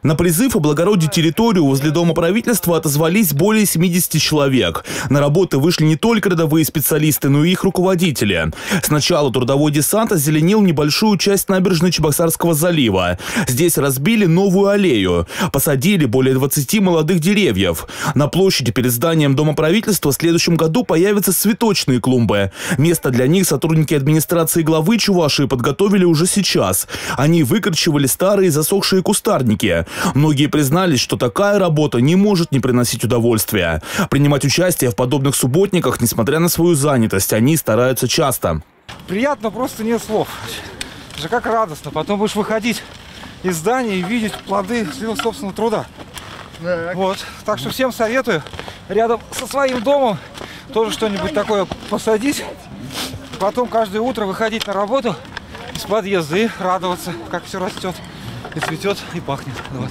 На призыв облагородить территорию возле Дома правительства отозвались более 70 человек. На работы вышли не только рядовые специалисты, но и их руководители. Сначала трудовой десант озеленил небольшую часть набережной Чебоксарского залива. Здесь разбили новую аллею. Посадили более 20 молодых деревьев. На площади перед зданием Дома правительства в следующем году появятся цветочные клумбы. Место для них сотрудники администрации главы Чувашии подготовили уже сейчас. Они выкорчевали старые засохшие кустарники. Многие признались, что такая работа не может не приносить удовольствия. Принимать участие в подобных субботниках, несмотря на свою занятость, они стараются часто. Приятно, просто нет слов. Это же как радостно. Потом будешь выходить из здания и видеть плоды своего собственного труда. Вот. Так что всем советую рядом со своим домом тоже что-нибудь такое посадить. Потом каждое утро выходить на работу из подъезда и радоваться, как все растет и цветет и пахнет. Вот.